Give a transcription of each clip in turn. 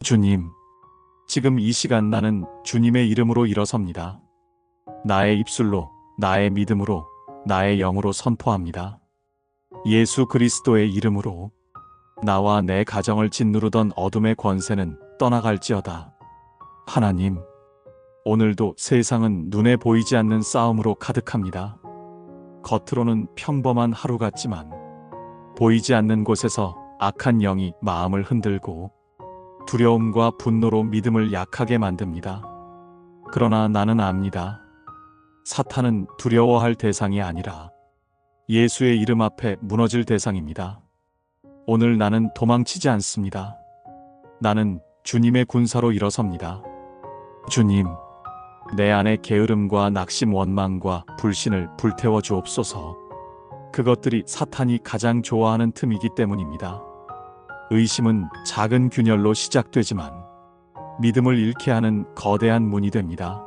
주님, 지금 이 시간 나는 주님의 이름으로 일어섭니다. 나의 입술로, 나의 믿음으로, 나의 영으로 선포합니다. 예수 그리스도의 이름으로 나와 내 가정을 짓누르던 어둠의 권세는 떠나갈지어다. 하나님, 오늘도 세상은 눈에 보이지 않는 싸움으로 가득합니다. 겉으로는 평범한 하루 같지만 보이지 않는 곳에서 악한 영이 마음을 흔들고 두려움과 분노로 믿음을 약하게 만듭니다. 그러나 나는 압니다. 사탄은 두려워할 대상이 아니라 예수의 이름 앞에 무너질 대상입니다. 오늘 나는 도망치지 않습니다. 나는 주님의 군사로 일어섭니다. 주님, 내 안에 게으름과 낙심, 원망과 불신을 불태워 주옵소서. 그것들이 사탄이 가장 좋아하는 틈이기 때문입니다. 의심은 작은 균열로 시작되지만 믿음을 잃게 하는 거대한 문이 됩니다.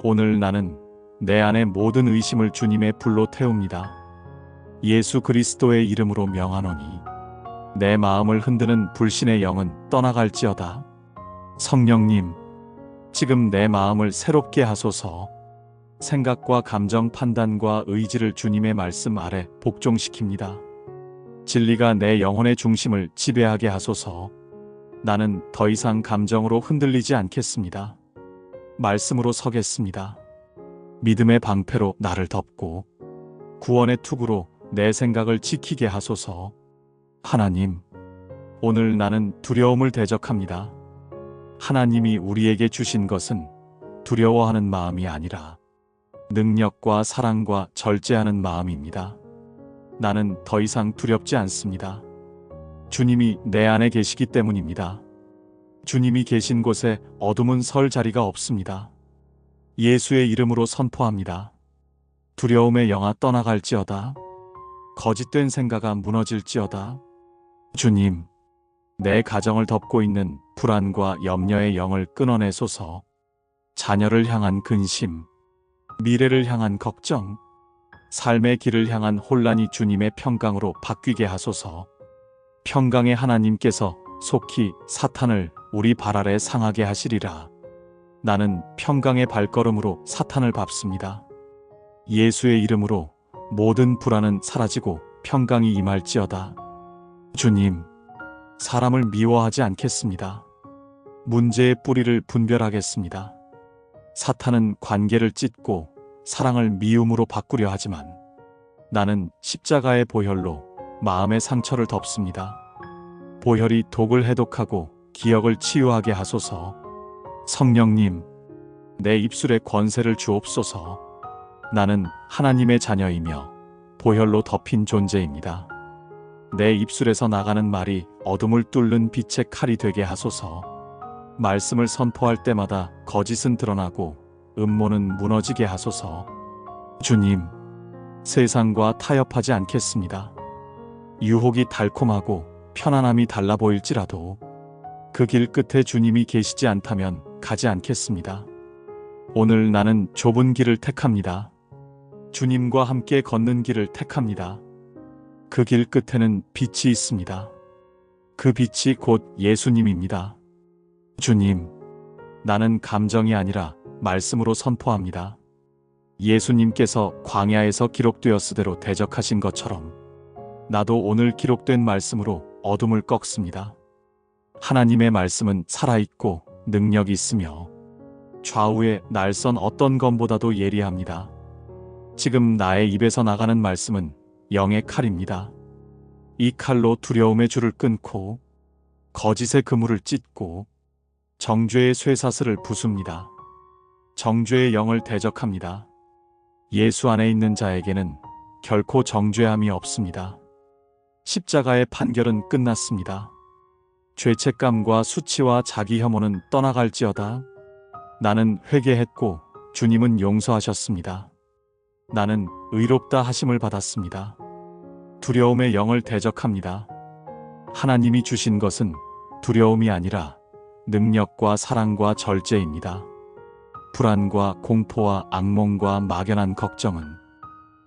오늘 나는 내 안의 모든 의심을 주님의 불로 태웁니다. 예수 그리스도의 이름으로 명하노니 내 마음을 흔드는 불신의 영은 떠나갈지어다. 성령님, 지금 내 마음을 새롭게 하소서. 생각과 감정, 판단과 의지를 주님의 말씀 아래 복종시킵니다. 진리가 내 영혼의 중심을 지배하게 하소서. 나는 더 이상 감정으로 흔들리지 않겠습니다. 말씀으로 서겠습니다. 믿음의 방패로 나를 덮고 구원의 투구로 내 생각을 지키게 하소서. 하나님, 오늘 나는 두려움을 대적합니다. 하나님이 우리에게 주신 것은 두려워하는 마음이 아니라 능력과 사랑과 절제하는 마음입니다. 나는 더 이상 두렵지 않습니다. 주님이 내 안에 계시기 때문입니다. 주님이 계신 곳에 어둠은 설 자리가 없습니다. 예수의 이름으로 선포합니다. 두려움의 영아 떠나갈지어다. 거짓된 생각아 무너질지어다. 주님, 내 가정을 덮고 있는 불안과 염려의 영을 끊어내소서. 자녀를 향한 근심, 미래를 향한 걱정, 삶의 길을 향한 혼란이 주님의 평강으로 바뀌게 하소서. 평강의 하나님께서 속히 사탄을 우리 발 아래 상하게 하시리라. 나는 평강의 발걸음으로 사탄을 밟습니다. 예수의 이름으로 모든 불안은 사라지고 평강이 임할지어다. 주님, 사람을 미워하지 않겠습니다. 문제의 뿌리를 분별하겠습니다. 사탄은 관계를 찢고 사랑을 미움으로 바꾸려 하지만 나는 십자가의 보혈로 마음의 상처를 덮습니다. 보혈이 독을 해독하고 기억을 치유하게 하소서. 성령님, 내 입술에 권세를 주옵소서. 나는 하나님의 자녀이며 보혈로 덮인 존재입니다. 내 입술에서 나가는 말이 어둠을 뚫는 빛의 칼이 되게 하소서. 말씀을 선포할 때마다 거짓은 드러나고 음모는 무너지게 하소서. 주님, 세상과 타협하지 않겠습니다. 유혹이 달콤하고 편안함이 달라 보일지라도 그 길 끝에 주님이 계시지 않다면 가지 않겠습니다. 오늘 나는 좁은 길을 택합니다. 주님과 함께 걷는 길을 택합니다. 그 길 끝에는 빛이 있습니다. 그 빛이 곧 예수님입니다. 주님, 나는 감정이 아니라 말씀으로 선포합니다. 예수님께서 광야에서 기록되었으대로 대적하신 것처럼 나도 오늘 기록된 말씀으로 어둠을 꺾습니다. 하나님의 말씀은 살아있고 능력이 있으며 좌우에 날선 어떤 검보다도 예리합니다. 지금 나의 입에서 나가는 말씀은 영의 칼입니다. 이 칼로 두려움의 줄을 끊고 거짓의 그물을 찢고 정죄의 쇠사슬을 부숩니다. 정죄의 영을 대적합니다. 예수 안에 있는 자에게는 결코 정죄함이 없습니다. 십자가의 판결은 끝났습니다. 죄책감과 수치와 자기 혐오는 떠나갈지어다. 나는 회개했고 주님은 용서하셨습니다. 나는 의롭다 하심을 받았습니다. 두려움의 영을 대적합니다. 하나님이 주신 것은 두려움이 아니라 능력과 사랑과 절제입니다. 불안과 공포와 악몽과 막연한 걱정은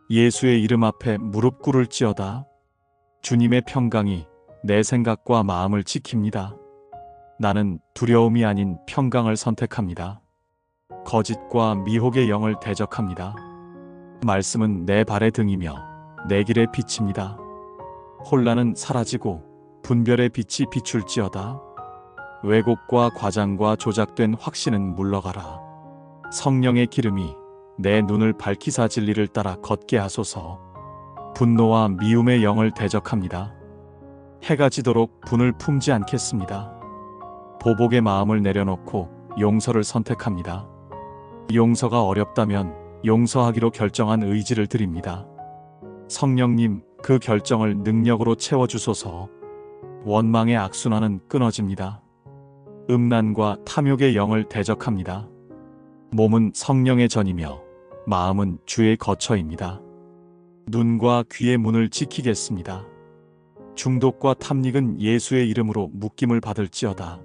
예수의 이름 앞에 무릎 꿇을지어다. 주님의 평강이 내 생각과 마음을 지킵니다. 나는 두려움이 아닌 평강을 선택합니다. 거짓과 미혹의 영을 대적합니다. 말씀은 내 발의 등이며 내 길의 빛입니다. 혼란은 사라지고 분별의 빛이 비출지어다. 왜곡과 과장과 조작된 확신은 물러가라. 성령의 기름이 내 눈을 밝히사 진리를 따라 걷게 하소서. 분노와 미움의 영을 대적합니다. 해가 지도록 분을 품지 않겠습니다. 보복의 마음을 내려놓고 용서를 선택합니다. 용서가 어렵다면 용서하기로 결정한 의지를 드립니다. 성령님, 그 결정을 능력으로 채워주소서. 원망의 악순환은 끊어집니다. 음란과 탐욕의 영을 대적합니다. 몸은 성령의 전이며 마음은 주의 거처입니다. 눈과 귀의 문을 지키겠습니다. 중독과 탐닉은 예수의 이름으로 묶임을 받을지어다.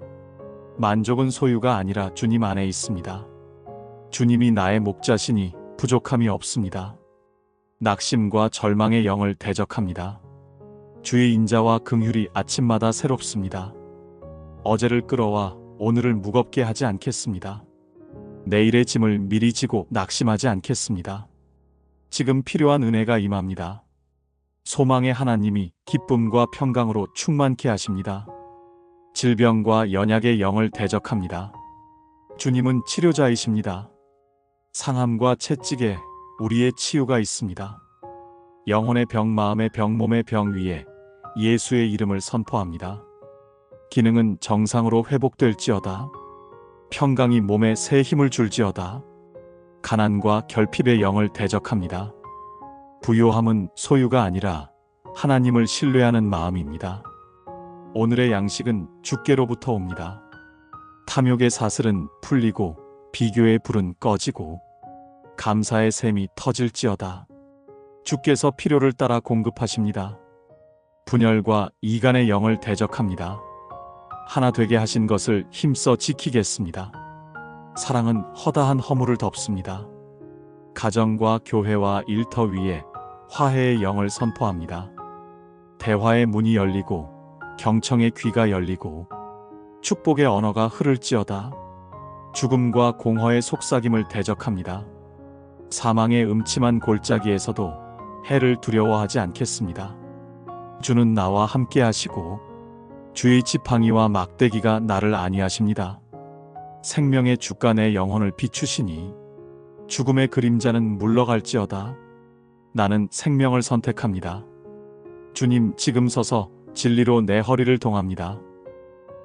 만족은 소유가 아니라 주님 안에 있습니다. 주님이 나의 목자시니 부족함이 없습니다. 낙심과 절망의 영을 대적합니다. 주의 인자와 긍휼이 아침마다 새롭습니다. 어제를 끌어와 오늘을 무겁게 하지 않겠습니다. 내일의 짐을 미리 지고 낙심하지 않겠습니다. 지금 필요한 은혜가 임합니다. 소망의 하나님이 기쁨과 평강으로 충만케 하십니다. 질병과 연약의 영을 대적합니다. 주님은 치료자이십니다. 상함과 채찍에 우리의 치유가 있습니다. 영혼의 병, 마음의 병, 몸의 병 위에 예수의 이름을 선포합니다. 기능은 정상으로 회복될지어다. 평강이 몸에 새 힘을 줄지어다. 가난과 결핍의 영을 대적합니다. 부요함은 소유가 아니라 하나님을 신뢰하는 마음입니다. 오늘의 양식은 주께로부터 옵니다. 탐욕의 사슬은 풀리고 비교의 불은 꺼지고 감사의 샘이 터질지어다. 주께서 필요를 따라 공급하십니다. 분열과 이간의 영을 대적합니다. 하나 되게 하신 것을 힘써 지키겠습니다. 사랑은 허다한 허물을 덮습니다. 가정과 교회와 일터 위에 화해의 영을 선포합니다. 대화의 문이 열리고 경청의 귀가 열리고 축복의 언어가 흐를지어다. 죽음과 공허의 속삭임을 대적합니다. 사망의 음침한 골짜기에서도 해를 두려워하지 않겠습니다. 주는 나와 함께 하시고 주의 지팡이와 막대기가 나를 안위하십니다. 생명의 주가 내 영혼을 비추시니 죽음의 그림자는 물러갈지어다. 나는 생명을 선택합니다. 주님, 지금 서서 진리로 내 허리를 동합니다.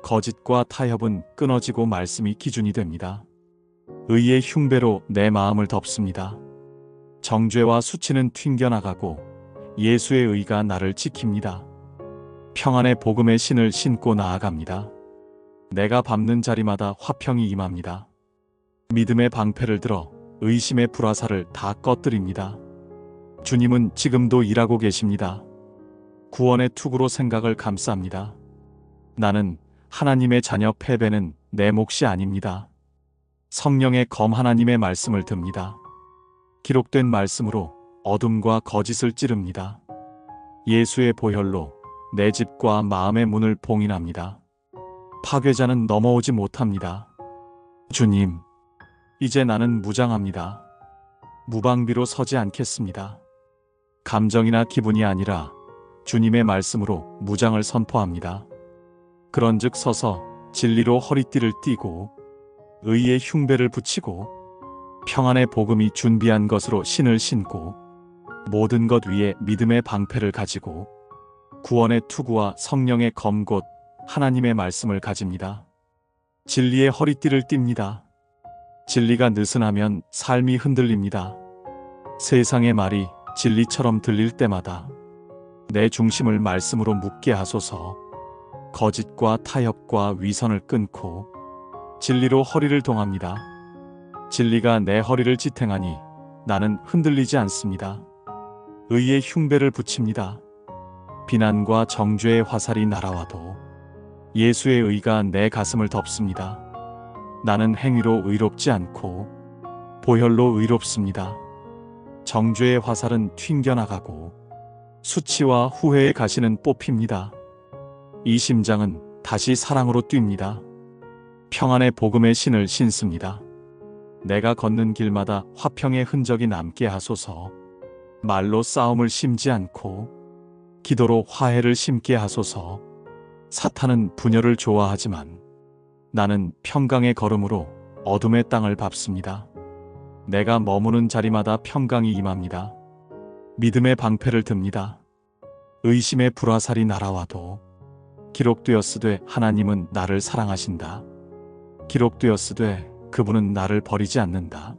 거짓과 타협은 끊어지고 말씀이 기준이 됩니다. 의의 흉배로 내 마음을 덮습니다. 정죄와 수치는 튕겨나가고 예수의 의가 나를 지킵니다. 평안의 복음의 신을 신고 나아갑니다. 내가 밟는 자리마다 화평이 임합니다. 믿음의 방패를 들어 의심의 불화살을 다 꺼뜨립니다. 주님은 지금도 일하고 계십니다. 구원의 투구로 생각을 감쌉니다. 나는 하나님의 자녀, 패배는 내 몫이 아닙니다. 성령의 검 하나님의 말씀을 듭니다. 기록된 말씀으로 어둠과 거짓을 찌릅니다. 예수의 보혈로 내 집과 마음의 문을 봉인합니다. 파괴자는 넘어오지 못합니다. 주님, 이제 나는 무장합니다. 무방비로 서지 않겠습니다. 감정이나 기분이 아니라 주님의 말씀으로 무장을 선포합니다. 그런즉 서서 진리로 허리띠를 띠고 의의 흉배를 붙이고 평안의 복음이 준비한 것으로 신을 신고 모든 것 위에 믿음의 방패를 가지고 구원의 투구와 성령의 검 곧 하나님의 말씀을 가집니다. 진리의 허리띠를 띱니다. 진리가 느슨하면 삶이 흔들립니다. 세상의 말이 진리처럼 들릴 때마다 내 중심을 말씀으로 묶게 하소서. 거짓과 타협과 위선을 끊고 진리로 허리를 동합니다. 진리가 내 허리를 지탱하니 나는 흔들리지 않습니다. 의의 흉배를 붙입니다. 비난과 정죄의 화살이 날아와도 예수의 의가 내 가슴을 덮습니다. 나는 행위로 의롭지 않고 보혈로 의롭습니다. 정죄의 화살은 튕겨나가고 수치와 후회의 가시는 뽑힙니다. 이 심장은 다시 사랑으로 뜁니다. 평안의 복음의 신을 신습니다. 내가 걷는 길마다 화평의 흔적이 남게 하소서. 말로 싸움을 심지 않고 기도로 화해를 심게 하소서. 사탄은 분열을 좋아하지만 나는 평강의 걸음으로 어둠의 땅을 밟습니다. 내가 머무는 자리마다 평강이 임합니다. 믿음의 방패를 듭니다. 의심의 불화살이 날아와도 기록되었으되 하나님은 나를 사랑하신다. 기록되었으되 그분은 나를 버리지 않는다.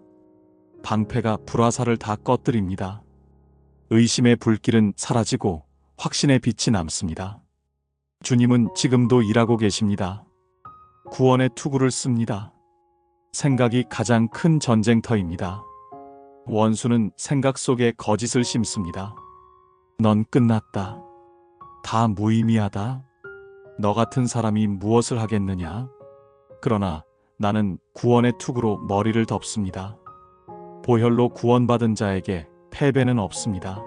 방패가 불화살을 다 꺼뜨립니다. 의심의 불길은 사라지고 확신의 빛이 남습니다. 주님은 지금도 일하고 계십니다. 구원의 투구를 씁니다. 생각이 가장 큰 전쟁터입니다. 원수는 생각 속에 거짓을 심습니다. 넌 끝났다. 다 무의미하다. 너 같은 사람이 무엇을 하겠느냐? 그러나 나는 구원의 투구로 머리를 덮습니다. 보혈로 구원받은 자에게 패배는 없습니다.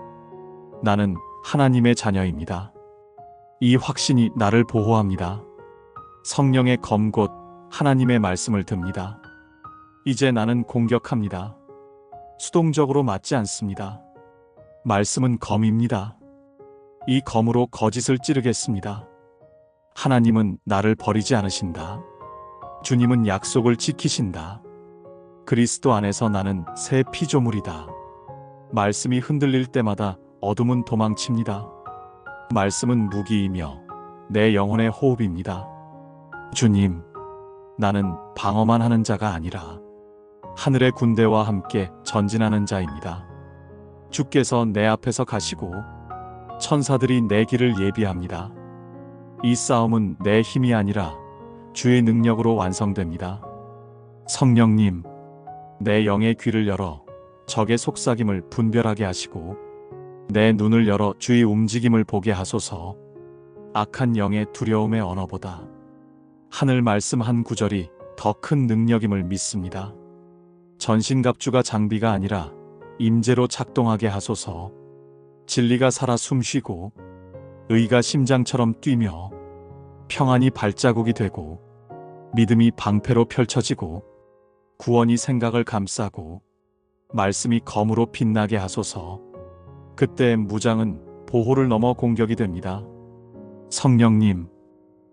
나는 하나님의 자녀입니다. 이 확신이 나를 보호합니다. 성령의 검곧 하나님의 말씀을 듭니다. 이제 나는 공격합니다. 수동적으로 맞지 않습니다. 말씀은 검입니다. 이 검으로 거짓을 찌르겠습니다. 하나님은 나를 버리지 않으신다. 주님은 약속을 지키신다. 그리스도 안에서 나는 새 피조물이다. 말씀이 흔들릴 때마다 어둠은 도망칩니다. 말씀은 무기이며 내 영혼의 호흡입니다. 주님, 나는 방어만 하는 자가 아니라 하늘의 군대와 함께 전진하는 자입니다. 주께서 내 앞에서 가시고 천사들이 내 길을 예비합니다. 이 싸움은 내 힘이 아니라 주의 능력으로 완성됩니다. 성령님, 내 영의 귀를 열어 적의 속삭임을 분별하게 하시고 내 눈을 열어 주의 움직임을 보게 하소서. 악한 영의 두려움의 언어보다 하늘 말씀 한 구절이 더 큰 능력임을 믿습니다. 전신갑주가 장비가 아니라 임재로 작동하게 하소서. 진리가 살아 숨쉬고 의가 심장처럼 뛰며 평안이 발자국이 되고 믿음이 방패로 펼쳐지고 구원이 생각을 감싸고 말씀이 검으로 빛나게 하소서. 그때 무장은 보호를 넘어 공격이 됩니다. 성령님,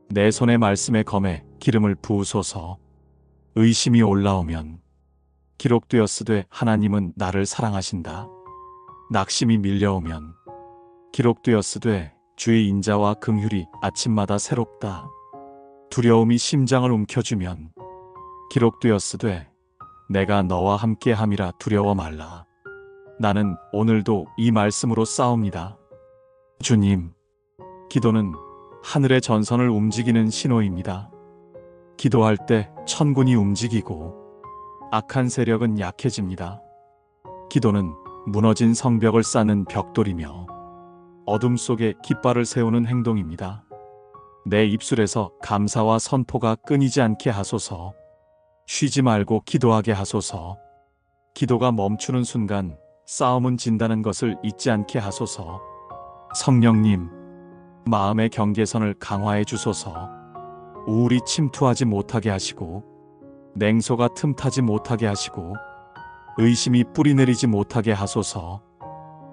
내 손의 말씀의 검에 기름을 부으소서. 의심이 올라오면 기록되었으되 하나님은 나를 사랑하신다. 낙심이 밀려오면 기록되었으되 주의 인자와 긍휼이 아침마다 새롭다. 두려움이 심장을 움켜쥐면 기록되었으되 내가 너와 함께함이라 두려워 말라. 나는 오늘도 이 말씀으로 싸웁니다. 주님, 기도는 하늘의 전선을 움직이는 신호입니다. 기도할 때 천군이 움직이고 악한 세력은 약해집니다. 기도는 무너진 성벽을 쌓는 벽돌이며 어둠 속에 깃발을 세우는 행동입니다. 내 입술에서 감사와 선포가 끊이지 않게 하소서. 쉬지 말고 기도하게 하소서. 기도가 멈추는 순간 싸움은 진다는 것을 잊지 않게 하소서. 성령님, 마음의 경계선을 강화해 주소서. 우울이 침투하지 못하게 하시고 냉소가 틈타지 못하게 하시고 의심이 뿌리내리지 못하게 하소서.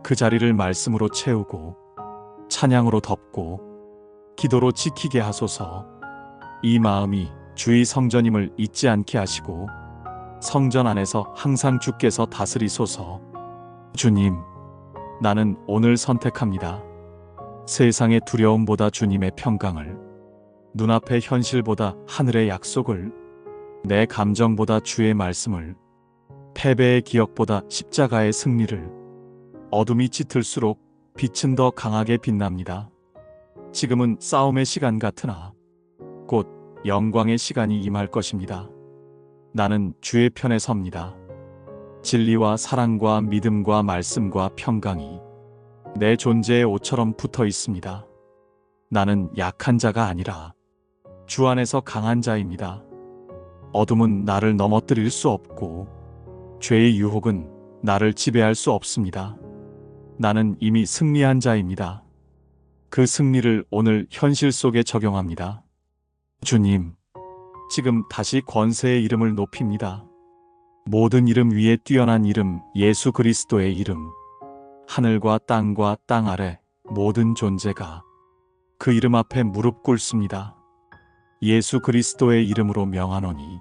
그 자리를 말씀으로 채우고 찬양으로 덮고 기도로 지키게 하소서. 이 마음이 주의 성전임을 잊지 않게 하시고 성전 안에서 항상 주께서 다스리소서. 주님, 나는 오늘 선택합니다. 세상의 두려움보다 주님의 평강을, 눈앞의 현실보다 하늘의 약속을, 내 감정보다 주의 말씀을, 패배의 기억보다 십자가의 승리를. 어둠이 짙을수록 빛은 더 강하게 빛납니다. 지금은 싸움의 시간 같으나 곧 영광의 시간이 임할 것입니다. 나는 주의 편에 섭니다. 진리와 사랑과 믿음과 말씀과 평강이 내 존재의 옷처럼 붙어 있습니다. 나는 약한 자가 아니라 주 안에서 강한 자입니다. 어둠은 나를 넘어뜨릴 수 없고 죄의 유혹은 나를 지배할 수 없습니다. 나는 이미 승리한 자입니다. 그 승리를 오늘 현실 속에 적용합니다. 주님, 지금 다시 권세의 이름을 높입니다. 모든 이름 위에 뛰어난 이름 예수 그리스도의 이름. 하늘과 땅과 땅 아래 모든 존재가 그 이름 앞에 무릎 꿇습니다. 예수 그리스도의 이름으로 명하노니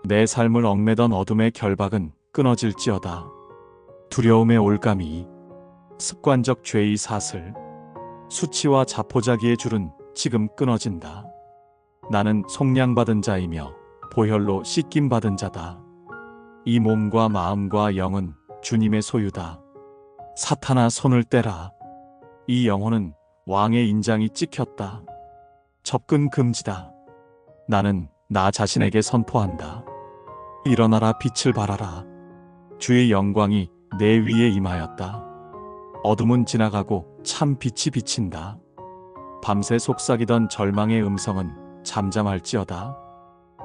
내 삶을 얽매던 어둠의 결박은 끊어질지어다. 두려움의 올감이, 습관적 죄의 사슬, 수치와 자포자기의 줄은 지금 끊어진다. 나는 속량받은 자이며 보혈로 씻김받은 자다. 이 몸과 마음과 영은 주님의 소유다. 사탄아 손을 떼라. 이 영혼은 왕의 인장이 찍혔다. 접근 금지다. 나는 나 자신에게 선포한다. 일어나라 빛을 발하라. 주의 영광이 내 위에 임하였다. 어둠은 지나가고 참 빛이 비친다. 밤새 속삭이던 절망의 음성은 잠잠할지어다.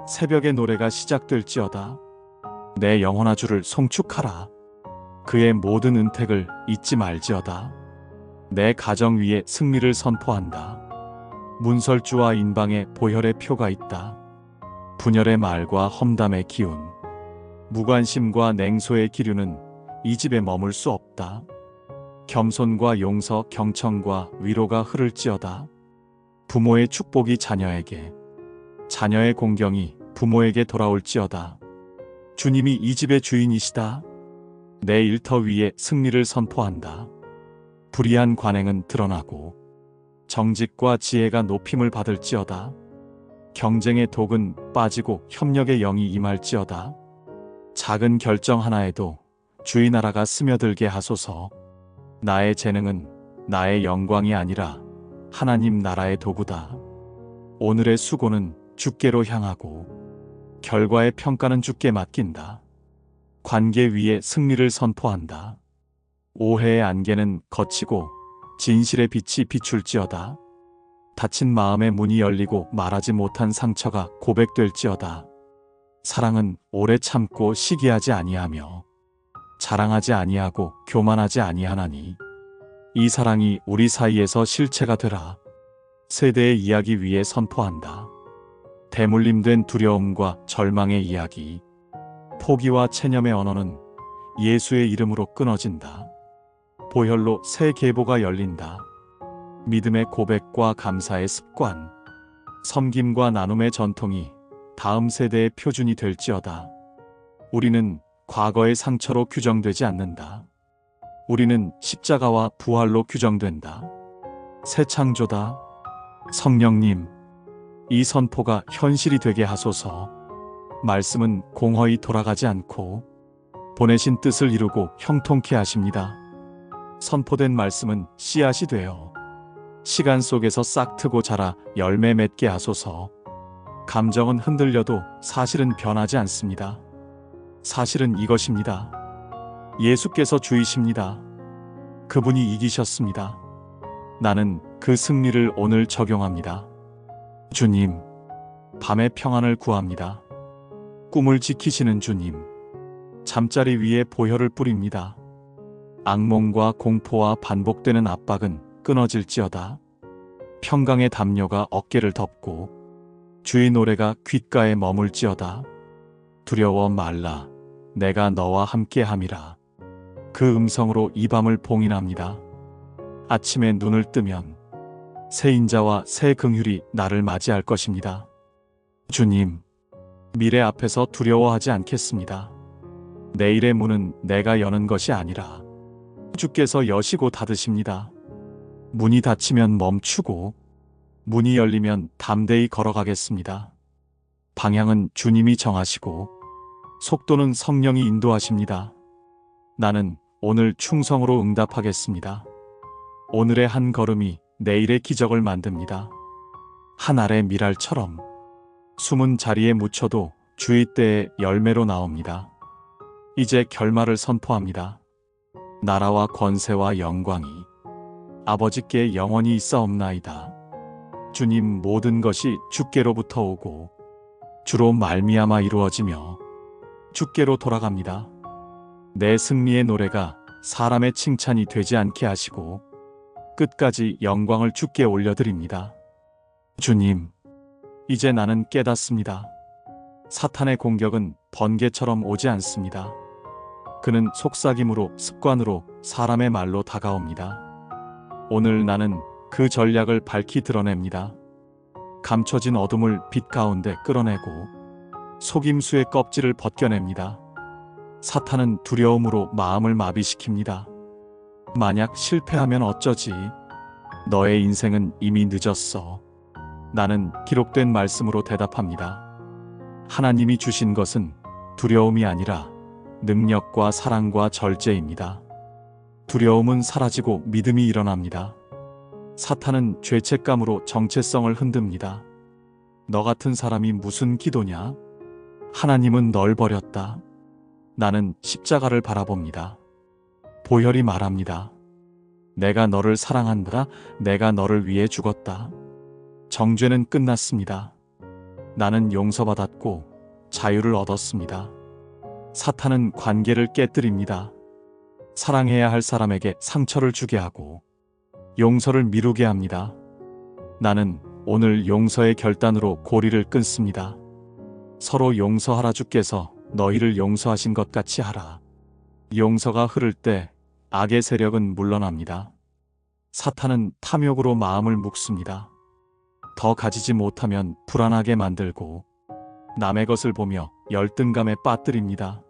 새벽의 노래가 시작될지어다. 내 영혼아 주를 송축하라. 그의 모든 은택을 잊지 말지어다. 내 가정 위에 승리를 선포한다. 문설주와 인방에 보혈의 표가 있다. 분열의 말과 험담의 기운, 무관심과 냉소의 기류는 이 집에 머물 수 없다. 겸손과 용서, 경청과 위로가 흐를지어다. 부모의 축복이 자녀에게, 자녀의 공경이 부모에게 돌아올지어다. 주님이 이 집의 주인이시다. 내 일터 위에 승리를 선포한다. 불의한 관행은 드러나고 정직과 지혜가 높임을 받을지어다. 경쟁의 독은 빠지고 협력의 영이 임할지어다. 작은 결정 하나에도 주의 나라가 스며들게 하소서. 나의 재능은 나의 영광이 아니라 하나님 나라의 도구다. 오늘의 수고는 주께로 향하고 결과의 평가는 주께 맡긴다. 관계 위에 승리를 선포한다. 오해의 안개는 걷히고 진실의 빛이 비출지어다. 닫힌 마음의 문이 열리고 말하지 못한 상처가 고백될지어다. 사랑은 오래 참고 시기하지 아니하며 자랑하지 아니하고 교만하지 아니하나니 이 사랑이 우리 사이에서 실체가 되라. 세대의 이야기 위에 선포한다. 대물림된 두려움과 절망의 이야기, 포기와 체념의 언어는 예수의 이름으로 끊어진다. 보혈로 새 계보가 열린다. 믿음의 고백과 감사의 습관, 섬김과 나눔의 전통이 다음 세대의 표준이 될지어다. 우리는 과거의 상처로 규정되지 않는다. 우리는 십자가와 부활로 규정된다. 새 창조다. 성령님, 이 선포가 현실이 되게 하소서. 말씀은 공허히 돌아가지 않고 보내신 뜻을 이루고 형통케 하십니다. 선포된 말씀은 씨앗이 되어 시간 속에서 싹트고 자라 열매 맺게 하소서. 감정은 흔들려도 사실은 변하지 않습니다. 사실은 이것입니다. 예수께서 주이십니다. 그분이 이기셨습니다. 나는 그 승리를 오늘 적용합니다. 주님, 밤의 평안을 구합니다. 꿈을 지키시는 주님, 잠자리 위에 보혈을 뿌립니다. 악몽과 공포와 반복되는 압박은 끊어질지어다. 평강의 담요가 어깨를 덮고 주의 노래가 귓가에 머물지어다. 두려워 말라, 내가 너와 함께함이라. 그 음성으로 이 밤을 봉인합니다. 아침에 눈을 뜨면 새 인자와 새 긍휼이 나를 맞이할 것입니다. 주님, 미래 앞에서 두려워하지 않겠습니다. 내일의 문은 내가 여는 것이 아니라 주께서 여시고 닫으십니다. 문이 닫히면 멈추고 문이 열리면 담대히 걸어가겠습니다. 방향은 주님이 정하시고 속도는 성령이 인도하십니다. 나는 오늘 충성으로 응답하겠습니다. 오늘의 한 걸음이 내일의 기적을 만듭니다. 한 알의 밀알처럼 숨은 자리에 묻혀도 주의 때에 열매로 나옵니다. 이제 결말을 선포합니다. 나라와 권세와 영광이 아버지께 영원히 있사옵나이다. 주님, 모든 것이 주께로부터 오고 주로 말미암아 이루어지며 주께로 돌아갑니다. 내 승리의 노래가 사람의 칭찬이 되지 않게 하시고 끝까지 영광을 주께 올려드립니다. 주님, 이제 나는 깨닫습니다. 사탄의 공격은 번개처럼 오지 않습니다. 그는 속삭임으로, 습관으로, 사람의 말로 다가옵니다. 오늘 나는 그 전략을 밝히 드러냅니다. 감춰진 어둠을 빛 가운데 끌어내고 속임수의 껍질을 벗겨냅니다. 사탄은 두려움으로 마음을 마비시킵니다. 만약 실패하면 어쩌지? 너의 인생은 이미 늦었어. 나는 기록된 말씀으로 대답합니다. 하나님이 주신 것은 두려움이 아니라 능력과 사랑과 절제입니다. 두려움은 사라지고 믿음이 일어납니다. 사탄은 죄책감으로 정체성을 흔듭니다. 너 같은 사람이 무슨 기도냐? 하나님은 널 버렸다. 나는 십자가를 바라봅니다. 보혈이 말합니다. 내가 너를 사랑한다. 내가 너를 위해 죽었다. 정죄는 끝났습니다. 나는 용서받았고 자유를 얻었습니다. 사탄은 관계를 깨뜨립니다. 사랑해야 할 사람에게 상처를 주게 하고 용서를 미루게 합니다. 나는 오늘 용서의 결단으로 고리를 끊습니다. 서로 용서하라. 주께서 너희를 용서하신 것 같이 하라. 용서가 흐를 때 악의 세력은 물러납니다. 사탄은 탐욕으로 마음을 묶습니다. 더 가지지 못하면 불안하게 만들고 남의 것을 보며 열등감에 빠뜨립니다.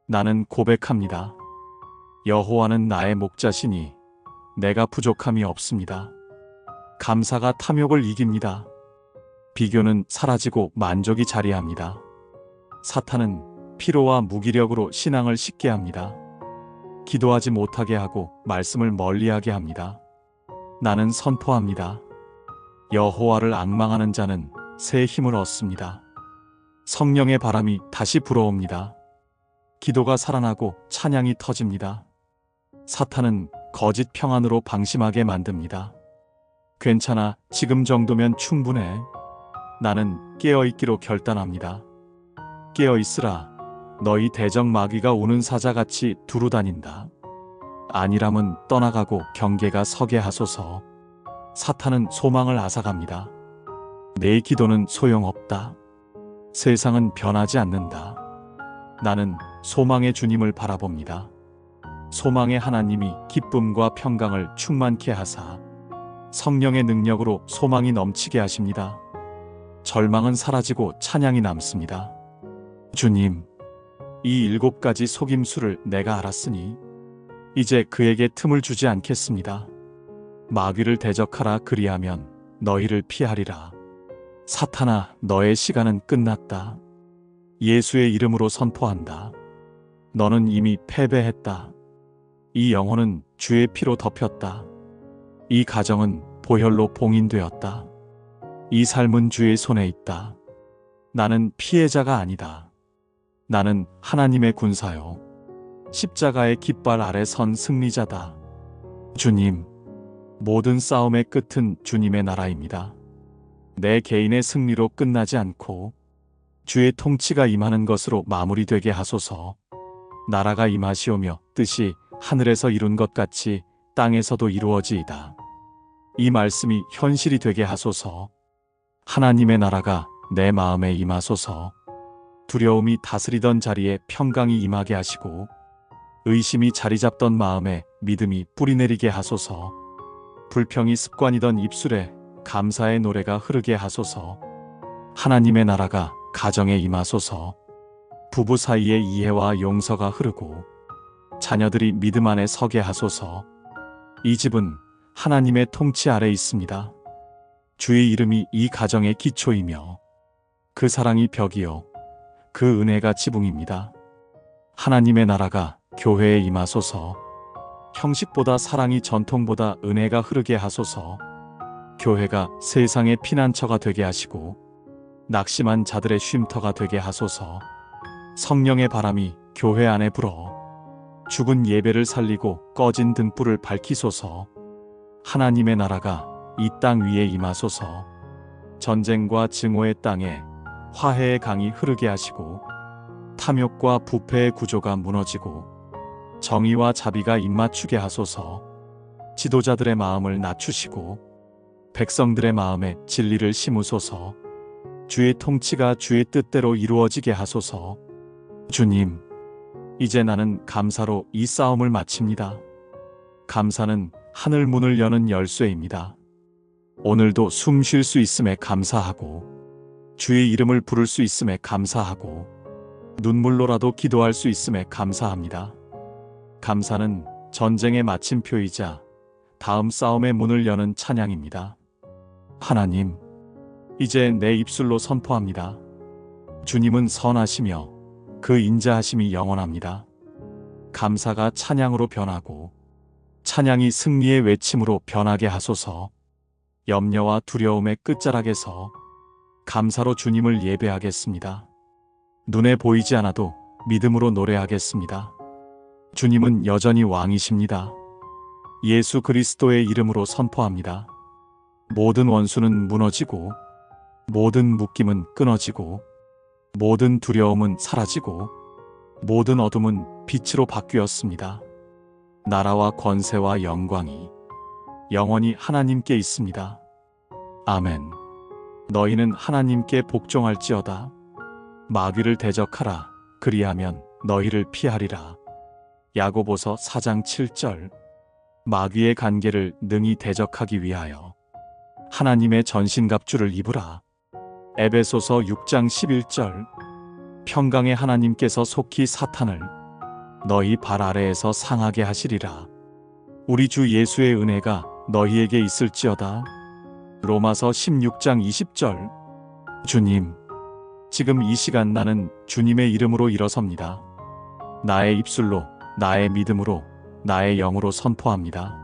나는 고백합니다. 여호와는 나의 목자시니 내가 부족함이 없습니다. 감사가 탐욕을 이깁니다. 비교는 사라지고 만족이 자리합니다. 사탄은 피로와 무기력으로 신앙을 식게 합니다. 기도하지 못하게 하고 말씀을 멀리하게 합니다. 나는 선포합니다. 여호와를 앙망하는 자는 새 힘을 얻습니다. 성령의 바람이 다시 불어옵니다. 기도가 살아나고 찬양이 터집니다. 사탄은 거짓 평안으로 방심하게 만듭니다. 괜찮아, 지금 정도면 충분해. 나는 깨어있기로 결단합니다. 깨어있으라. 너희 대적 마귀가 우는 사자같이 두루다닌다. 안일함은 떠나가고 경계가 서게 하소서. 사탄은 소망을 앗아갑니다. 내 기도는 소용없다. 세상은 변하지 않는다. 나는 소망의 주님을 바라봅니다. 소망의 하나님이 기쁨과 평강을 충만케 하사 성령의 능력으로 소망이 넘치게 하십니다. 절망은 사라지고 찬양이 남습니다. 주님, 이 7가지 속임수를 내가 알았으니 이제 그에게 틈을 주지 않겠습니다. 마귀를 대적하라. 그리하면 너희를 피하리라. 사탄아, 너의 시간은 끝났다. 예수의 이름으로 선포한다. 너는 이미 패배했다. 이 영혼은 주의 피로 덮였다. 이 가정은 보혈로 봉인되었다. 이 삶은 주의 손에 있다. 나는 피해자가 아니다. 나는 하나님의 군사요. 십자가의 깃발 아래 선 승리자다. 주님, 모든 싸움의 끝은 주님의 나라입니다. 내 개인의 승리로 끝나지 않고 주의 통치가 임하는 것으로 마무리되게 하소서. 나라가 임하시오며 뜻이 하늘에서 이룬 것 같이 땅에서도 이루어지이다. 이 말씀이 현실이 되게 하소서. 하나님의 나라가 내 마음에 임하소서. 두려움이 다스리던 자리에 평강이 임하게 하시고 의심이 자리 잡던 마음에 믿음이 뿌리내리게 하소서. 불평이 습관이던 입술에 감사의 노래가 흐르게 하소서. 하나님의 나라가 가정에 임하소서. 부부 사이에 이해와 용서가 흐르고 자녀들이 믿음 안에 서게 하소서. 이 집은 하나님의 통치 아래 있습니다. 주의 이름이 이 가정의 기초이며 그 사랑이 벽이요 그 은혜가 지붕입니다. 하나님의 나라가 교회에 임하소서. 형식보다 사랑이, 전통보다 은혜가 흐르게 하소서. 교회가 세상의 피난처가 되게 하시고 낙심한 자들의 쉼터가 되게 하소서. 성령의 바람이 교회 안에 불어 죽은 예배를 살리고 꺼진 등불을 밝히소서. 하나님의 나라가 이 땅 위에 임하소서. 전쟁과 증오의 땅에 화해의 강이 흐르게 하시고 탐욕과 부패의 구조가 무너지고 정의와 자비가 입맞추게 하소서. 지도자들의 마음을 낮추시고 백성들의 마음에 진리를 심으소서. 주의 통치가 주의 뜻대로 이루어지게 하소서. 주님, 이제 나는 감사로 이 싸움을 마칩니다. 감사는 하늘 문을 여는 열쇠입니다. 오늘도 숨 쉴 수 있음에 감사하고, 주의 이름을 부를 수 있음에 감사하고, 눈물로라도 기도할 수 있음에 감사합니다. 감사는 전쟁의 마침표이자 다음 싸움의 문을 여는 찬양입니다. 하나님, 이제 내 입술로 선포합니다. 주님은 선하시며 그 인자하심이 영원합니다. 감사가 찬양으로 변하고 찬양이 승리의 외침으로 변하게 하소서. 염려와 두려움의 끝자락에서 감사로 주님을 예배하겠습니다. 눈에 보이지 않아도 믿음으로 노래하겠습니다. 주님은 여전히 왕이십니다. 예수 그리스도의 이름으로 선포합니다. 모든 원수는 무너지고, 모든 묶임은 끊어지고, 모든 두려움은 사라지고, 모든 어둠은 빛으로 바뀌었습니다. 나라와 권세와 영광이 영원히 하나님께 있습니다. 아멘. 너희는 하나님께 복종할지어다. 마귀를 대적하라. 그리하면 너희를 피하리라. 야고보서 4장 7절. 마귀의 간계를 능히 대적하기 위하여 하나님의 전신갑주를 입으라. 에베소서 6장 11절. 평강의 하나님께서 속히 사탄을 너희 발 아래에서 상하게 하시리라. 우리 주 예수의 은혜가 너희에게 있을지어다. 로마서 16장 20절. 주님, 지금 이 시간 나는 주님의 이름으로 일어섭니다. 나의 입술로, 나의 믿음으로, 나의 영으로 선포합니다.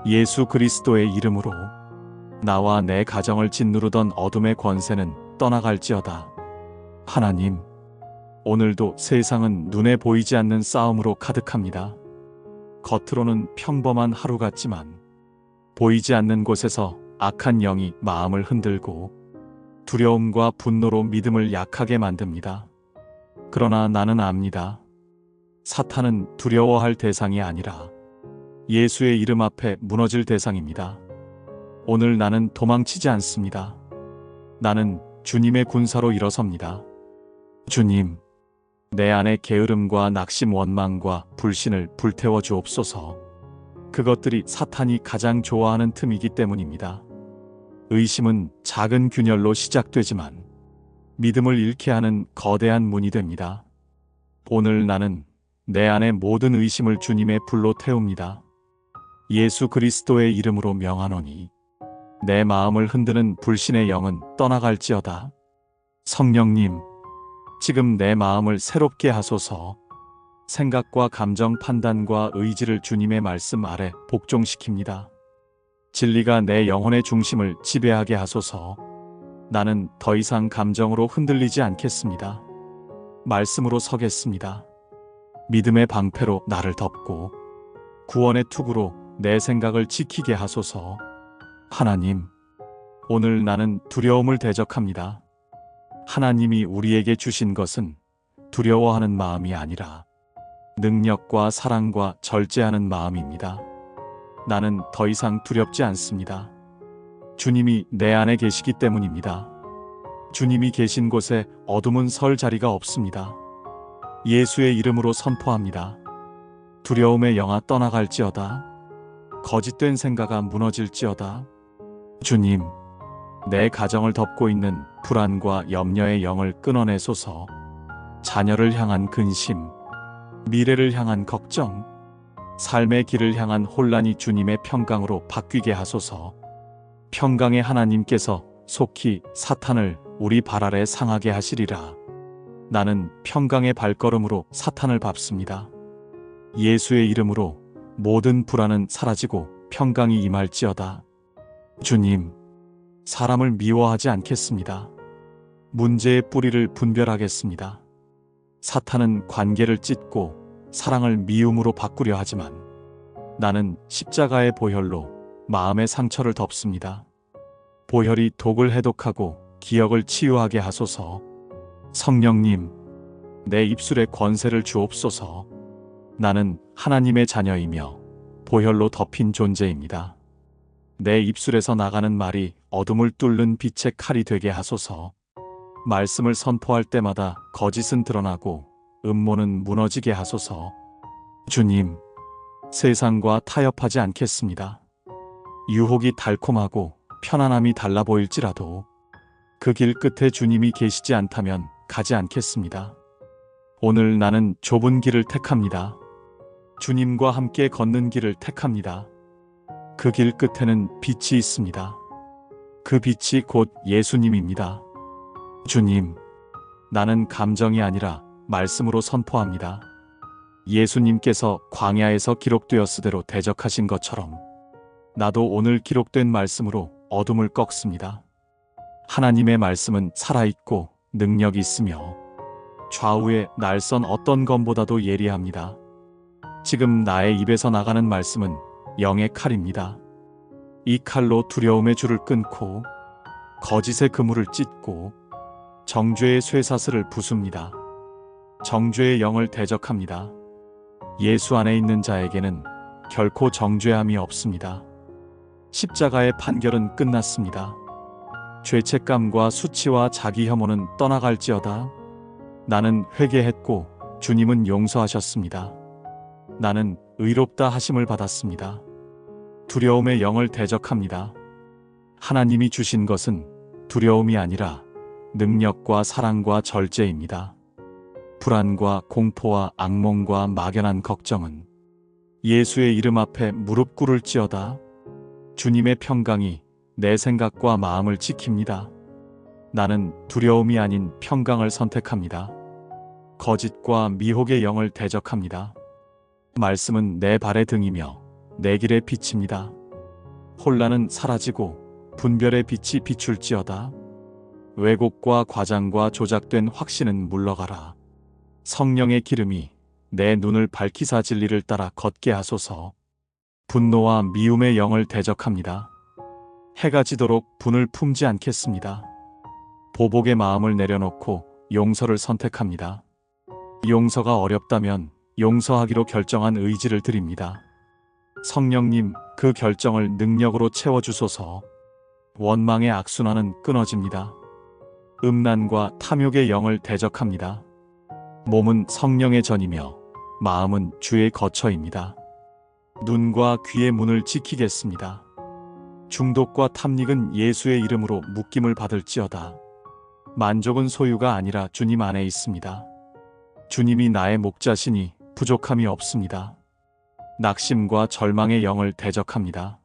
예수 그리스도의 이름으로 나와 내 가정을 짓누르던 어둠의 권세는 떠나갈지어다. 하나님, 오늘도 세상은 눈에 보이지 않는 싸움으로 가득합니다. 겉으로는 평범한 하루 같지만 보이지 않는 곳에서 악한 영이 마음을 흔들고 두려움과 분노로 믿음을 약하게 만듭니다. 그러나 나는 압니다. 사탄은 두려워할 대상이 아니라 예수의 이름 앞에 무너질 대상입니다. 오늘 나는 도망치지 않습니다. 나는 주님의 군사로 일어섭니다. 주님, 내 안의 게으름과 낙심, 원망과 불신을 불태워 주옵소서. 그것들이 사탄이 가장 좋아하는 틈이기 때문입니다. 의심은 작은 균열로 시작되지만 믿음을 잃게 하는 거대한 문이 됩니다. 오늘 나는 내 안의 모든 의심을 주님의 불로 태웁니다. 예수 그리스도의 이름으로 명하노니 내 마음을 흔드는 불신의 영은 떠나갈지어다. 성령님, 지금 내 마음을 새롭게 하소서. 생각과 감정, 판단과 의지를 주님의 말씀 아래 복종시킵니다. 진리가 내 영혼의 중심을 지배하게 하소서. 나는 더 이상 감정으로 흔들리지 않겠습니다. 말씀으로 서겠습니다. 믿음의 방패로 나를 덮고 구원의 투구로 내 생각을 지키게 하소서. 하나님, 오늘 나는 두려움을 대적합니다. 하나님이 우리에게 주신 것은 두려워하는 마음이 아니라 능력과 사랑과 절제하는 마음입니다. 나는 더 이상 두렵지 않습니다. 주님이 내 안에 계시기 때문입니다. 주님이 계신 곳에 어둠은 설 자리가 없습니다. 예수의 이름으로 선포합니다. 두려움의 영아 떠나갈지어다. 거짓된 생각아 무너질지어다. 주님, 내 가정을 덮고 있는 불안과 염려의 영을 끊어내소서. 자녀를 향한 근심, 미래를 향한 걱정, 삶의 길을 향한 혼란이 주님의 평강으로 바뀌게 하소서. 평강의 하나님께서 속히 사탄을 우리 발 아래 상하게 하시리라. 나는 평강의 발걸음으로 사탄을 밟습니다. 예수의 이름으로 모든 불안은 사라지고 평강이 임할지어다. 주님, 사람을 미워하지 않겠습니다. 문제의 뿌리를 분별하겠습니다. 사탄은 관계를 찢고 사랑을 미움으로 바꾸려 하지만 나는 십자가의 보혈로 마음의 상처를 덮습니다. 보혈이 독을 해독하고 기억을 치유하게 하소서. 성령님, 내 입술에 권세를 주옵소서. 나는 하나님의 자녀이며 보혈로 덮인 존재입니다. 내 입술에서 나가는 말이 어둠을 뚫는 빛의 칼이 되게 하소서. 말씀을 선포할 때마다 거짓은 드러나고 음모는 무너지게 하소서. 주님, 세상과 타협하지 않겠습니다. 유혹이 달콤하고 편안함이 달라 보일지라도 그 길 끝에 주님이 계시지 않다면 가지 않겠습니다. 오늘 나는 좁은 길을 택합니다. 주님과 함께 걷는 길을 택합니다. 그 길 끝에는 빛이 있습니다. 그 빛이 곧 예수님입니다. 주님, 나는 감정이 아니라 말씀으로 선포합니다. 예수님께서 광야에서 기록되었으대로 대적하신 것처럼 나도 오늘 기록된 말씀으로 어둠을 꺾습니다. 하나님의 말씀은 살아있고 능력이 있으며 좌우의 날선 어떤 검보다도 예리합니다. 지금 나의 입에서 나가는 말씀은 영의 칼입니다. 이 칼로 두려움의 줄을 끊고 거짓의 그물을 찢고 정죄의 쇠사슬을 부숩니다. 정죄의 영을 대적합니다. 예수 안에 있는 자에게는 결코 정죄함이 없습니다. 십자가의 판결은 끝났습니다. 죄책감과 수치와 자기 혐오는 떠나갈지어다. 나는 회개했고 주님은 용서하셨습니다. 나는 의롭다 하심을 받았습니다. 두려움의 영을 대적합니다. 하나님이 주신 것은 두려움이 아니라 능력과 사랑과 절제입니다. 불안과 공포와 악몽과 막연한 걱정은 예수의 이름 앞에 무릎 꿇을지어다. 주님의 평강이 내 생각과 마음을 지킵니다. 나는 두려움이 아닌 평강을 선택합니다. 거짓과 미혹의 영을 대적합니다. 말씀은 내 발의 등이며 내 길의 빛입니다. 혼란은 사라지고 분별의 빛이 비출지어다. 왜곡과 과장과 조작된 확신은 물러가라. 성령의 기름이 내 눈을 밝히사 진리를 따라 걷게 하소서. 분노와 미움의 영을 대적합니다. 해가 지도록 분을 품지 않겠습니다. 보복의 마음을 내려놓고 용서를 선택합니다. 용서가 어렵다면 용서하기로 결정한 의지를 드립니다. 성령님, 그 결정을 능력으로 채워주소서. 원망의 악순환은 끊어집니다. 음란과 탐욕의 영을 대적합니다. 몸은 성령의 전이며 마음은 주의 거처입니다. 눈과 귀의 문을 지키겠습니다. 중독과 탐닉은 예수의 이름으로 묶임을 받을지어다. 만족은 소유가 아니라 주님 안에 있습니다. 주님이 나의 목자시니 부족함이 없습니다. 낙심과 절망의 영을 대적합니다.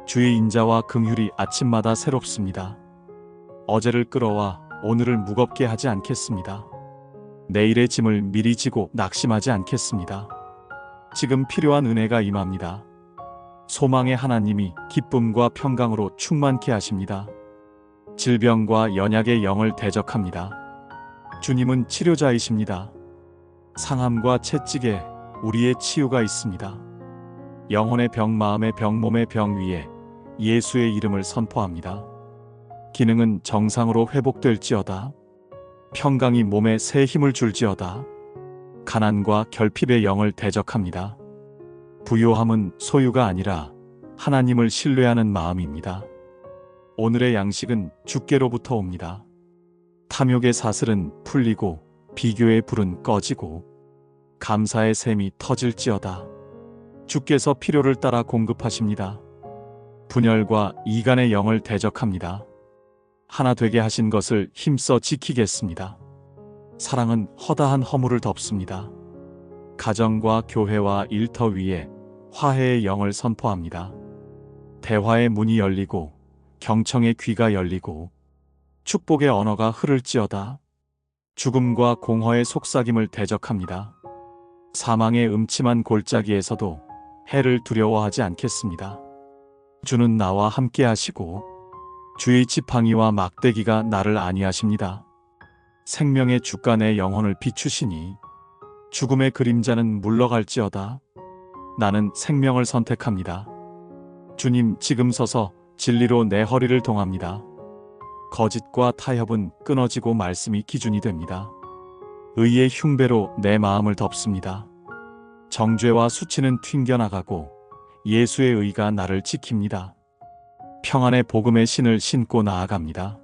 주의 인자와 긍휼이 아침마다 새롭습니다. 어제를 끌어와 오늘을 무겁게 하지 않겠습니다. 내일의 짐을 미리 지고 낙심하지 않겠습니다. 지금 필요한 은혜가 임합니다. 소망의 하나님이 기쁨과 평강으로 충만케 하십니다. 질병과 연약의 영을 대적합니다. 주님은 치료자이십니다. 상함과 채찍에 우리의 치유가 있습니다. 영혼의 병, 마음의 병, 몸의 병 위에 예수의 이름을 선포합니다. 기능은 정상으로 회복될지어다. 평강이 몸에 새 힘을 줄지어다. 가난과 결핍의 영을 대적합니다. 부요함은 소유가 아니라 하나님을 신뢰하는 마음입니다. 오늘의 양식은 주께로부터 옵니다. 탐욕의 사슬은 풀리고 비교의 불은 꺼지고 감사의 샘이 터질지어다. 주께서 필요를 따라 공급하십니다. 분열과 이간의 영을 대적합니다. 하나 되게 하신 것을 힘써 지키겠습니다. 사랑은 허다한 허물을 덮습니다. 가정과 교회와 일터 위에 화해의 영을 선포합니다. 대화의 문이 열리고 경청의 귀가 열리고 축복의 언어가 흐를지어다. 죽음과 공허의 속삭임을 대적합니다. 사망의 음침한 골짜기에서도 해를 두려워하지 않겠습니다. 주는 나와 함께 하시고 주의 지팡이와 막대기가 나를 안위하십니다. 생명의 주가 내 영혼을 비추시니 죽음의 그림자는 물러갈지어다. 나는 생명을 선택합니다. 주님, 지금 서서 진리로 내 허리를 동합니다. 거짓과 타협은 끊어지고 말씀이 기준이 됩니다. 의의 흉배로 내 마음을 덮습니다. 정죄와 수치는 튕겨나가고 예수의 의가 나를 지킵니다. 평안의 복음의 신을 신고 나아갑니다.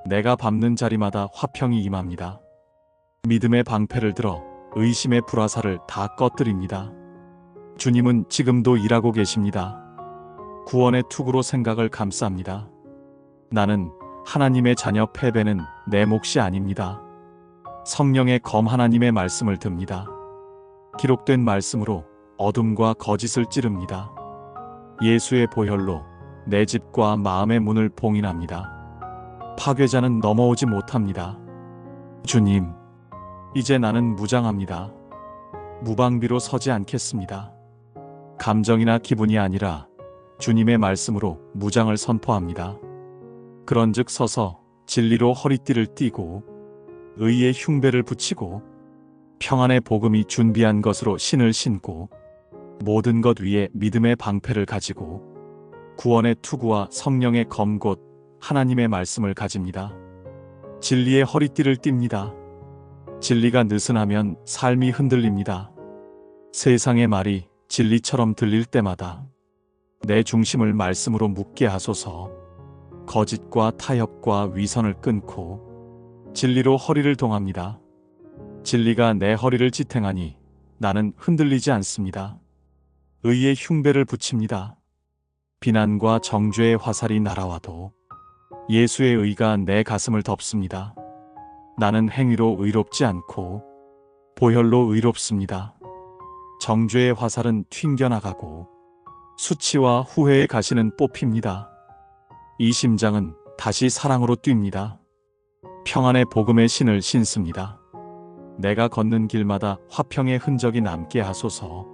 내가 밟는 자리마다 화평이 임합니다. 믿음의 방패를 들어 의심의 불화살을 다 꺼뜨립니다. 주님은 지금도 일하고 계십니다. 구원의 투구로 생각을 감쌉니다. 나는 하나님의 자녀. 패배는 내 몫이 아닙니다. 성령의 검 하나님의 말씀을 듭니다. 기록된 말씀으로 어둠과 거짓을 찌릅니다. 예수의 보혈로 내 집과 마음의 문을 봉인합니다. 파괴자는 넘어오지 못합니다. 주님, 이제 나는 무장합니다. 무방비로 서지 않겠습니다. 감정이나 기분이 아니라 주님의 말씀으로 무장을 선포합니다. 그런즉 서서 진리로 허리띠를 띠고 의의 흉배를 붙이고 평안의 복음이 준비한 것으로 신을 신고 모든 것 위에 믿음의 방패를 가지고 구원의 투구와 성령의 검 곧 하나님의 말씀을 가집니다. 진리의 허리띠를 띱니다. 진리가 느슨하면 삶이 흔들립니다. 세상의 말이 진리처럼 들릴 때마다 내 중심을 말씀으로 묶게 하소서. 거짓과 타협과 위선을 끊고 진리로 허리를 동합니다. 진리가 내 허리를 지탱하니 나는 흔들리지 않습니다. 의의 흉배를 붙입니다. 비난과 정죄의 화살이 날아와도 예수의 의가 내 가슴을 덮습니다. 나는 행위로 의롭지 않고 보혈로 의롭습니다. 정죄의 화살은 튕겨나가고 수치와 후회의 가시는 뽑힙니다. 이 심장은 다시 사랑으로 뜁니다. 평안의 복음의 신을 신습니다. 내가 걷는 길마다 화평의 흔적이 남게 하소서.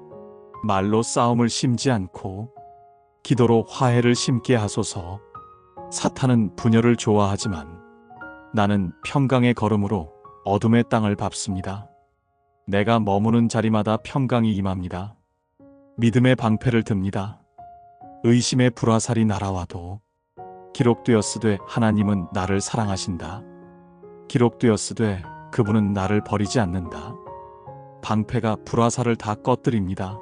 말로 싸움을 심지 않고 기도로 화해를 심게 하소서. 사탄은 분열을 좋아하지만 나는 평강의 걸음으로 어둠의 땅을 밟습니다. 내가 머무는 자리마다 평강이 임합니다. 믿음의 방패를 듭니다. 의심의 불화살이 날아와도 기록되었으되 하나님은 나를 사랑하신다. 기록되었으되 그분은 나를 버리지 않는다. 방패가 불화살을 다 꺼뜨립니다.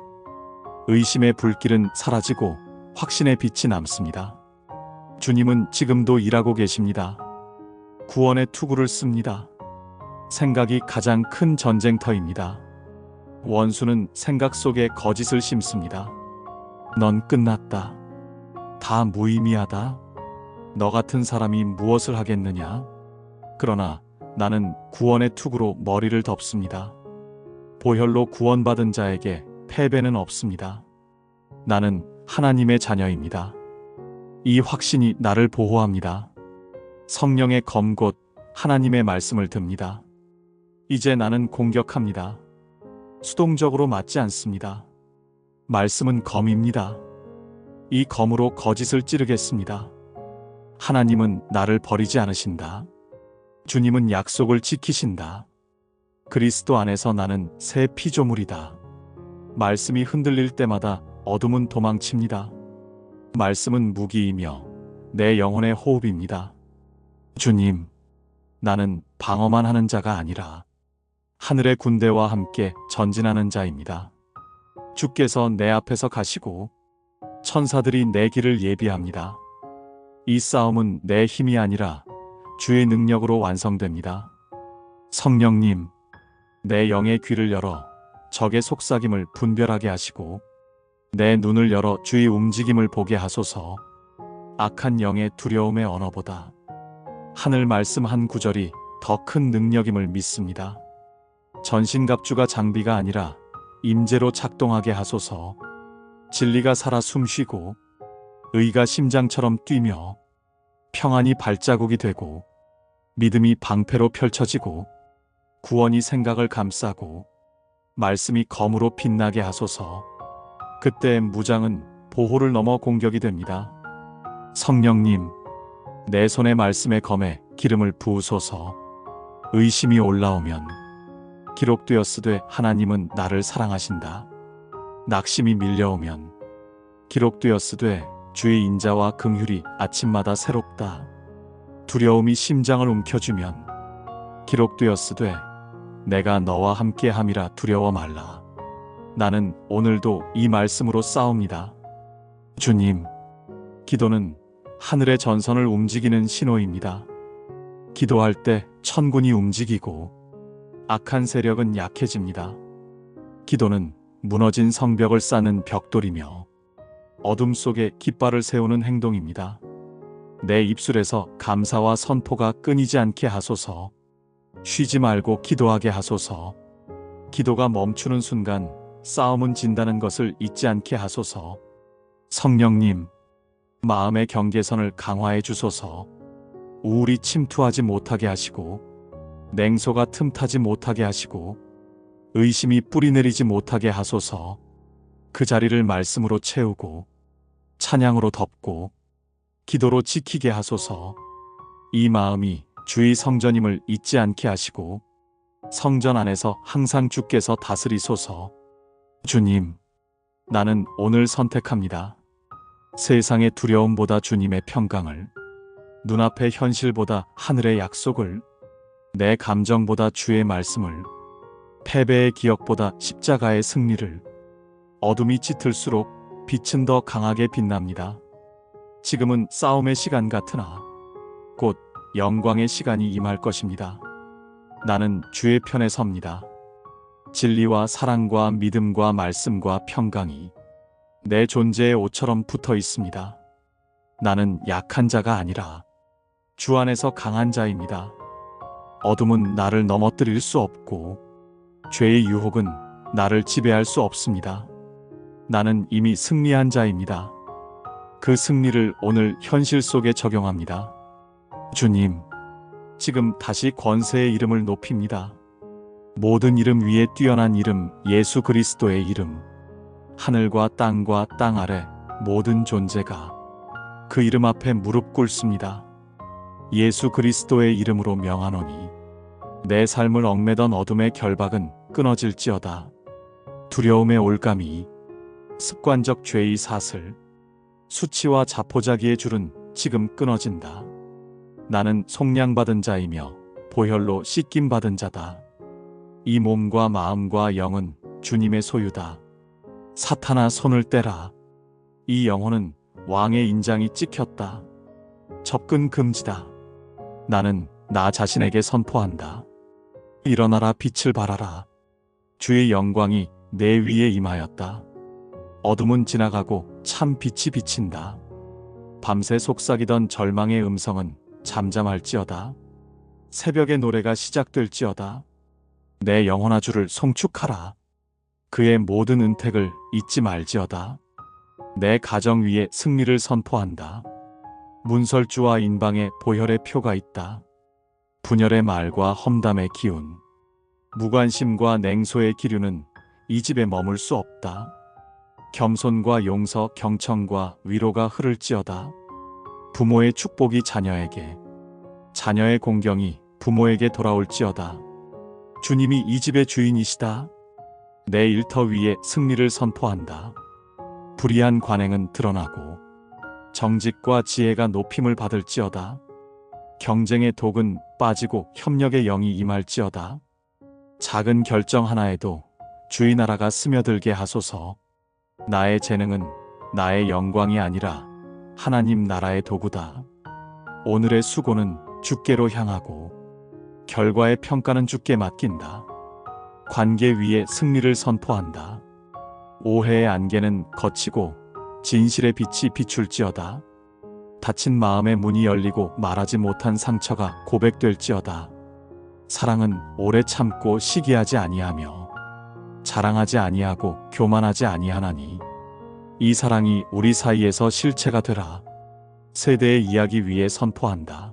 의심의 불길은 사라지고 확신의 빛이 남습니다. 주님은 지금도 일하고 계십니다. 구원의 투구를 씁니다. 생각이 가장 큰 전쟁터입니다. 원수는 생각 속에 거짓을 심습니다. 넌 끝났다. 다 무의미하다. 너 같은 사람이 무엇을 하겠느냐? 그러나 나는 구원의 투구로 머리를 덮습니다. 보혈로 구원받은 자에게 패배는 없습니다. 나는 하나님의 자녀입니다. 이 확신이 나를 보호합니다. 성령의 검 곧 하나님의 말씀을 듭니다. 이제 나는 공격합니다. 수동적으로 맞지 않습니다. 말씀은 검입니다. 이 검으로 거짓을 찌르겠습니다. 하나님은 나를 버리지 않으신다. 주님은 약속을 지키신다. 그리스도 안에서 나는 새 피조물이다. 말씀이 흔들릴 때마다 어둠은 도망칩니다. 말씀은 무기이며 내 영혼의 호흡입니다. 주님, 나는 방어만 하는 자가 아니라 하늘의 군대와 함께 전진하는 자입니다. 주께서 내 앞에서 가시고 천사들이 내 길을 예비합니다. 이 싸움은 내 힘이 아니라 주의 능력으로 완성됩니다. 성령님, 내 영의 귀를 열어 적의 속삭임을 분별하게 하시고 내 눈을 열어 주의 움직임을 보게 하소서. 악한 영의 두려움의 언어보다 하늘 말씀 한 구절이 더 큰 능력임을 믿습니다. 전신갑주가 장비가 아니라 임재로 작동하게 하소서. 진리가 살아 숨쉬고 의가 심장처럼 뛰며 평안이 발자국이 되고 믿음이 방패로 펼쳐지고 구원이 생각을 감싸고 말씀이 검으로 빛나게 하소서. 그때 무장은 보호를 넘어 공격이 됩니다. 성령님, 내 손에 말씀의 검에 기름을 부으소서. 의심이 올라오면 기록되었으되 하나님은 나를 사랑하신다. 낙심이 밀려오면 기록되었으되 주의 인자와 긍휼이 아침마다 새롭다. 두려움이 심장을 움켜쥐면 기록되었으되 내가 너와 함께함이라 두려워 말라. 나는 오늘도 이 말씀으로 싸웁니다. 주님, 기도는 하늘의 전선을 움직이는 신호입니다. 기도할 때 천군이 움직이고 악한 세력은 약해집니다. 기도는 무너진 성벽을 쌓는 벽돌이며 어둠 속에 깃발을 세우는 행동입니다. 내 입술에서 감사와 선포가 끊이지 않게 하소서. 쉬지 말고 기도하게 하소서. 기도가 멈추는 순간 싸움은 진다는 것을 잊지 않게 하소서. 성령님, 마음의 경계선을 강화해 주소서. 우울이 침투하지 못하게 하시고 냉소가 틈타지 못하게 하시고 의심이 뿌리내리지 못하게 하소서. 그 자리를 말씀으로 채우고 찬양으로 덮고 기도로 지키게 하소서. 이 마음이 주의 성전임을 잊지 않게 하시고 성전 안에서 항상 주께서 다스리소서. 주님, 나는 오늘 선택합니다. 세상의 두려움보다 주님의 평강을, 눈앞의 현실보다 하늘의 약속을, 내 감정보다 주의 말씀을, 패배의 기억보다 십자가의 승리를. 어둠이 짙을수록 빛은 더 강하게 빛납니다. 지금은 싸움의 시간 같으나 곧 영광의 시간이 임할 것입니다. 나는 주의 편에 섭니다. 진리와 사랑과 믿음과 말씀과 평강이 내 존재의 옷처럼 붙어 있습니다. 나는 약한 자가 아니라 주 안에서 강한 자입니다. 어둠은 나를 넘어뜨릴 수 없고 죄의 유혹은 나를 지배할 수 없습니다. 나는 이미 승리한 자입니다. 그 승리를 오늘 현실 속에 적용합니다. 주님, 지금 다시 권세의 이름을 높입니다. 모든 이름 위에 뛰어난 이름, 예수 그리스도의 이름. 하늘과 땅과 땅 아래 모든 존재가 그 이름 앞에 무릎 꿇습니다. 예수 그리스도의 이름으로 명하노니 내 삶을 얽매던 어둠의 결박은 끊어질지어다. 두려움의 올감이, 습관적 죄의 사슬, 수치와 자포자기의 줄은 지금 끊어진다. 나는 속량받은 자이며 보혈로 씻김받은 자다. 이 몸과 마음과 영은 주님의 소유다. 사탄아, 손을 떼라. 이 영혼은 왕의 인장이 찍혔다. 접근 금지다. 나는 나 자신에게 선포한다. 일어나라, 빛을 발하라. 주의 영광이 내 위에 임하였다. 어둠은 지나가고 참 빛이 비친다. 밤새 속삭이던 절망의 음성은 잠잠할지어다. 새벽의 노래가 시작될지어다. 내 영혼아, 주를 송축하라. 그의 모든 은택을 잊지 말지어다. 내 가정 위에 승리를 선포한다. 문설주와 인방에 보혈의 표가 있다. 분열의 말과 험담의 기운, 무관심과 냉소의 기류는 이 집에 머물 수 없다. 겸손과 용서, 경청과 위로가 흐를지어다. 부모의 축복이 자녀에게, 자녀의 공경이 부모에게 돌아올지어다. 주님이 이 집의 주인이시다. 내 일터 위에 승리를 선포한다. 불의한 관행은 드러나고 정직과 지혜가 높임을 받을지어다. 경쟁의 독은 빠지고 협력의 영이 임할지어다. 작은 결정 하나에도 주의 나라가 스며들게 하소서. 나의 재능은 나의 영광이 아니라 하나님 나라의 도구다. 오늘의 수고는 주께로 향하고 결과의 평가는 주께 맡긴다. 관계 위에 승리를 선포한다. 오해의 안개는 걷히고 진실의 빛이 비출지어다. 닫힌 마음의 문이 열리고 말하지 못한 상처가 고백될지어다. 사랑은 오래 참고 시기하지 아니하며 자랑하지 아니하고 교만하지 아니하나니 이 사랑이 우리 사이에서 실체가 되라. 세대의 이야기 위에 선포한다.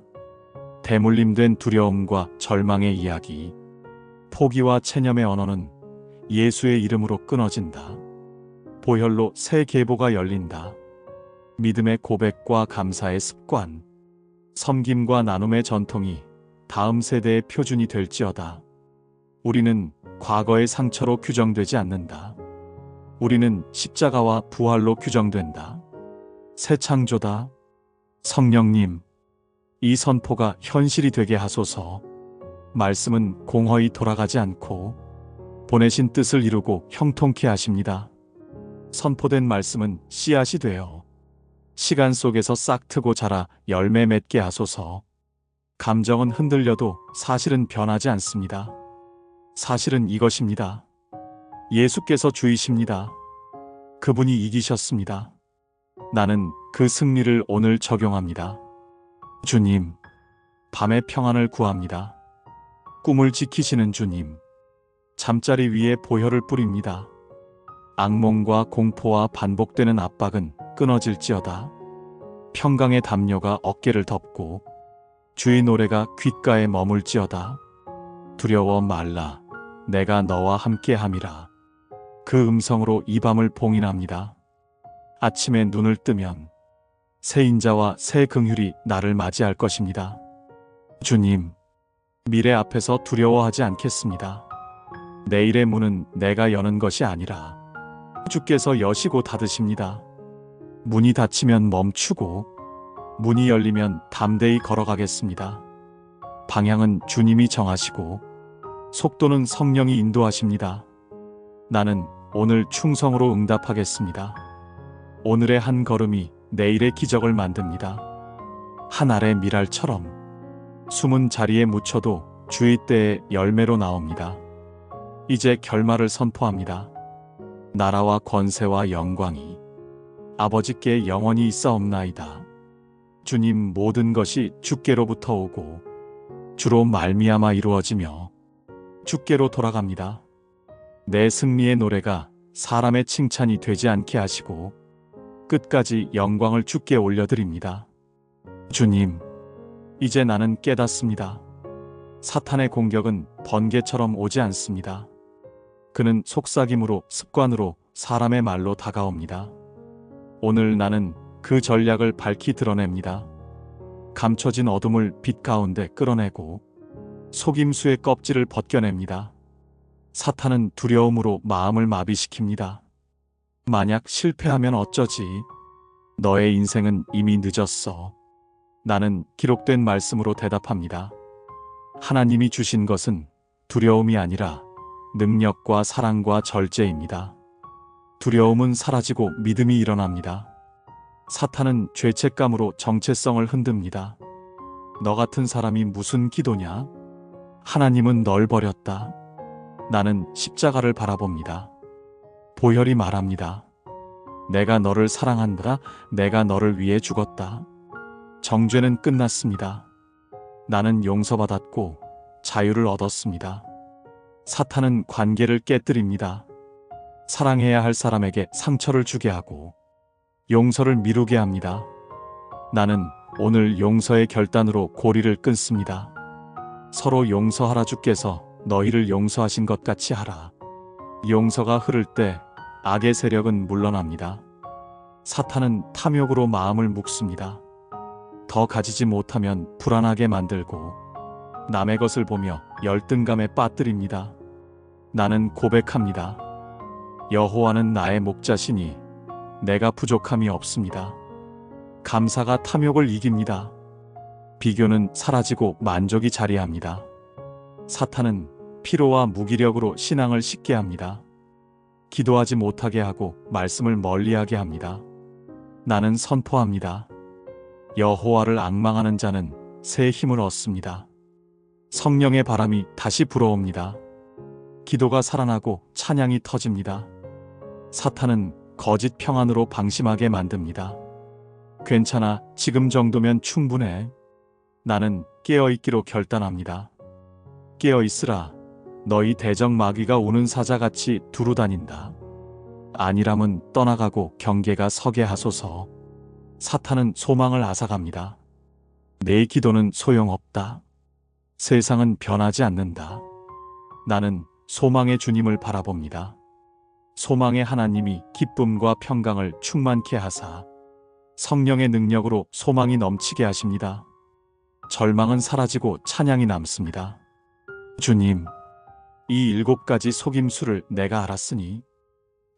대물림된 두려움과 절망의 이야기, 포기와 체념의 언어는 예수의 이름으로 끊어진다. 보혈로 새 계보가 열린다. 믿음의 고백과 감사의 습관, 섬김과 나눔의 전통이 다음 세대의 표준이 될지어다. 우리는 과거의 상처로 규정되지 않는다. 우리는 십자가와 부활로 규정된다. 새 창조다. 성령님, 이 선포가 현실이 되게 하소서. 말씀은 공허히 돌아가지 않고 보내신 뜻을 이루고 형통케 하십니다. 선포된 말씀은 씨앗이 되어 시간 속에서 싹트고 자라 열매 맺게 하소서. 감정은 흔들려도 사실은 변하지 않습니다. 사실은 이것입니다. 예수께서 주이십니다. 그분이 이기셨습니다. 나는 그 승리를 오늘 적용합니다. 주님, 밤의 평안을 구합니다. 꿈을 지키시는 주님, 잠자리 위에 보혈을 뿌립니다. 악몽과 공포와 반복되는 압박은 끊어질지어다. 평강의 담요가 어깨를 덮고 주의 노래가 귓가에 머물지어다. 두려워 말라, 내가 너와 함께함이라. 그 음성으로 이 밤을 봉인합니다. 아침에 눈을 뜨면 새 인자와 새 긍휼이 나를 맞이할 것입니다. 주님, 미래 앞에서 두려워하지 않겠습니다. 내일의 문은 내가 여는 것이 아니라 주께서 여시고 닫으십니다. 문이 닫히면 멈추고 문이 열리면 담대히 걸어가겠습니다. 방향은 주님이 정하시고 속도는 성령이 인도하십니다. 나는 오늘 충성으로 응답하겠습니다. 오늘의 한 걸음이 내일의 기적을 만듭니다. 한 알의 밀알처럼 숨은 자리에 묻혀도 주의 때에 열매로 나옵니다. 이제 결말을 선포합니다. 나라와 권세와 영광이 아버지께 영원히 있사옵나이다. 주님, 모든 것이 주께로부터 오고 주로 말미암아 이루어지며 주께로 돌아갑니다. 내 승리의 노래가 사람의 칭찬이 되지 않게 하시고 끝까지 영광을 주께 올려드립니다. 주님, 이제 나는 깨닫습니다. 사탄의 공격은 번개처럼 오지 않습니다. 그는 속삭임으로, 습관으로, 사람의 말로 다가옵니다. 오늘 나는 그 전략을 밝히 드러냅니다. 감춰진 어둠을 빛 가운데 끌어내고 속임수의 껍질을 벗겨냅니다. 사탄은 두려움으로 마음을 마비시킵니다. 만약 실패하면 어쩌지? 너의 인생은 이미 늦었어. 나는 기록된 말씀으로 대답합니다. 하나님이 주신 것은 두려움이 아니라 능력과 사랑과 절제입니다. 두려움은 사라지고 믿음이 일어납니다. 사탄은 죄책감으로 정체성을 흔듭니다. 너 같은 사람이 무슨 기도냐? 하나님은 널 버렸다. 나는 십자가를 바라봅니다. 보혈이 말합니다. 내가 너를 사랑한다. 내가 너를 위해 죽었다. 정죄는 끝났습니다. 나는 용서받았고 자유를 얻었습니다. 사탄은 관계를 깨뜨립니다. 사랑해야 할 사람에게 상처를 주게 하고 용서를 미루게 합니다. 나는 오늘 용서의 결단으로 고리를 끊습니다. 서로 용서하라. 주께서 너희를 용서하신 것 같이 하라. 용서가 흐를 때 악의 세력은 물러납니다. 사탄은 탐욕으로 마음을 묶습니다. 더 가지지 못하면 불안하게 만들고 남의 것을 보며 열등감에 빠뜨립니다. 나는 고백합니다. 여호와는 나의 목자시니 내가 부족함이 없습니다. 감사가 탐욕을 이깁니다. 비교는 사라지고 만족이 자리합니다. 사탄은 피로와 무기력으로 신앙을 식게 합니다. 기도하지 못하게 하고 말씀을 멀리하게 합니다. 나는 선포합니다. 여호와를 앙망하는 자는 새 힘을 얻습니다. 성령의 바람이 다시 불어옵니다. 기도가 살아나고 찬양이 터집니다. 사탄은 거짓 평안으로 방심하게 만듭니다. 괜찮아, 지금 정도면 충분해. 나는 깨어있기로 결단합니다. 깨어있으라. 너희 대적 마귀가 오는 사자같이 두루다닌다. 아니라면 떠나가고 경계가 서게 하소서. 사탄은 소망을 앗아갑니다. 내 기도는 소용없다. 세상은 변하지 않는다. 나는 소망의 주님을 바라봅니다. 소망의 하나님이 기쁨과 평강을 충만케 하사 성령의 능력으로 소망이 넘치게 하십니다. 절망은 사라지고 찬양이 남습니다. 주님, 이 7가지 속임수를 내가 알았으니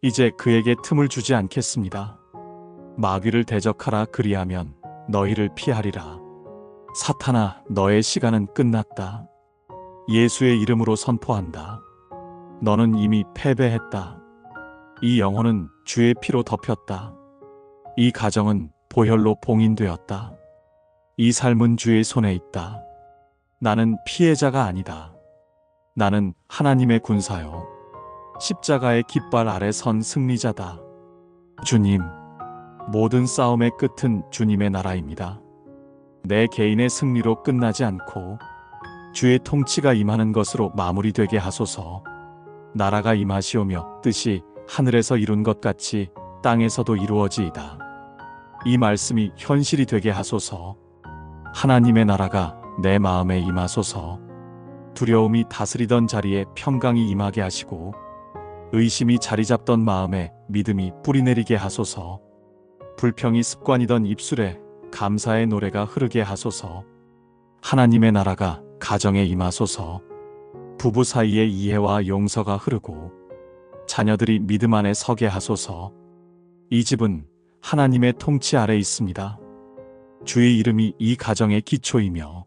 이제 그에게 틈을 주지 않겠습니다. 마귀를 대적하라. 그리하면 너희를 피하리라. 사탄아, 너의 시간은 끝났다. 예수의 이름으로 선포한다. 너는 이미 패배했다. 이 영혼은 주의 피로 덮였다. 이 가정은 보혈로 봉인되었다. 이 삶은 주의 손에 있다. 나는 피해자가 아니다. 나는 하나님의 군사요. 십자가의 깃발 아래 선 승리자다. 주님, 모든 싸움의 끝은 주님의 나라입니다. 내 개인의 승리로 끝나지 않고 주의 통치가 임하는 것으로 마무리되게 하소서. 나라가 임하시오며 뜻이 하늘에서 이룬 것 같이 땅에서도 이루어지이다. 이 말씀이 현실이 되게 하소서. 하나님의 나라가 내 마음에 임하소서. 두려움이 다스리던 자리에 평강이 임하게 하시고 의심이 자리 잡던 마음에 믿음이 뿌리내리게 하소서. 불평이 습관이던 입술에 감사의 노래가 흐르게 하소서. 하나님의 나라가 가정에 임하소서. 부부 사이에 이해와 용서가 흐르고 자녀들이 믿음 안에 서게 하소서. 이 집은 하나님의 통치 아래 있습니다. 주의 이름이 이 가정의 기초이며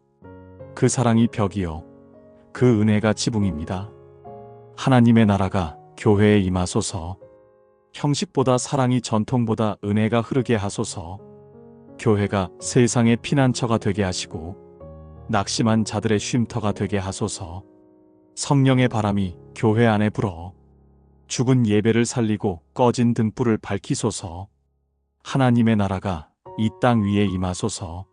그 사랑이 벽이요 그 은혜가 지붕입니다. 하나님의 나라가 교회에 임하소서. 형식보다 사랑이 전통보다 은혜가 흐르게 하소서. 교회가 세상의 피난처가 되게 하시고 낙심한 자들의 쉼터가 되게 하소서. 성령의 바람이 교회 안에 불어 죽은 예배를 살리고 꺼진 등불을 밝히소서. 하나님의 나라가 이 땅 위에 임하소서.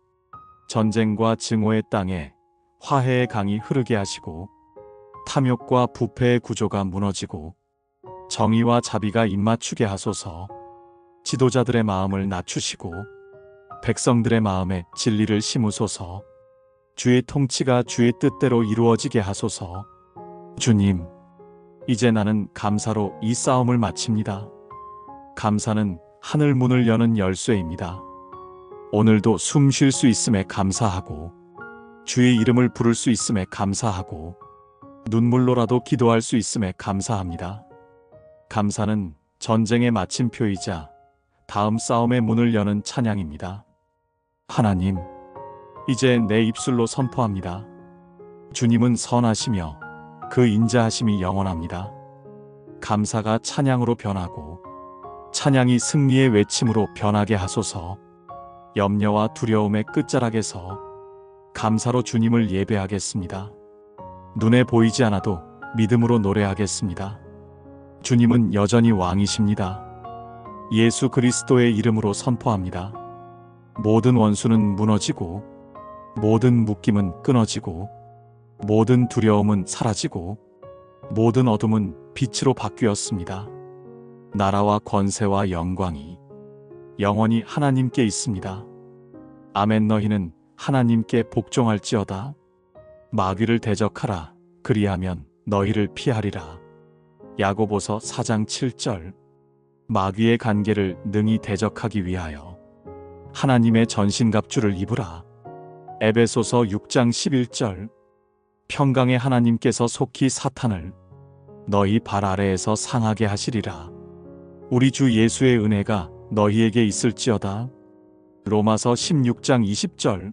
전쟁과 증오의 땅에 화해의 강이 흐르게 하시고 탐욕과 부패의 구조가 무너지고 정의와 자비가 입맞추게 하소서. 지도자들의 마음을 낮추시고 백성들의 마음에 진리를 심으소서. 주의 통치가 주의 뜻대로 이루어지게 하소서. 주님, 이제 나는 감사로 이 싸움을 마칩니다. 감사는 하늘 문을 여는 열쇠입니다. 오늘도 숨 쉴 수 있음에 감사하고 주의 이름을 부를 수 있음에 감사하고 눈물로라도 기도할 수 있음에 감사합니다. 감사는 전쟁의 마침표이자 다음 싸움의 문을 여는 찬양입니다. 하나님, 이제 내 입술로 선포합니다. 주님은 선하시며 그 인자하심이 영원합니다. 감사가 찬양으로 변하고 찬양이 승리의 외침으로 변하게 하소서. 염려와 두려움의 끝자락에서 감사로 주님을 예배하겠습니다. 눈에 보이지 않아도 믿음으로 노래하겠습니다. 주님은 여전히 왕이십니다. 예수 그리스도의 이름으로 선포합니다. 모든 원수는 무너지고 모든 묶임은 끊어지고 모든 두려움은 사라지고 모든 어둠은 빛으로 바뀌었습니다. 나라와 권세와 영광이 영원히 하나님께 있습니다. 아멘. 너희는 하나님께 복종할지어다. 마귀를 대적하라. 그리하면 너희를 피하리라. 야고보서 4장 7절. 마귀의 간계를 능히 대적하기 위하여 하나님의 전신갑주를 입으라. 에베소서 6장 11절. 평강의 하나님께서 속히 사탄을 너희 발 아래에서 상하게 하시리라. 우리 주 예수의 은혜가 너희에게 있을지어다. 로마서 16장 20절.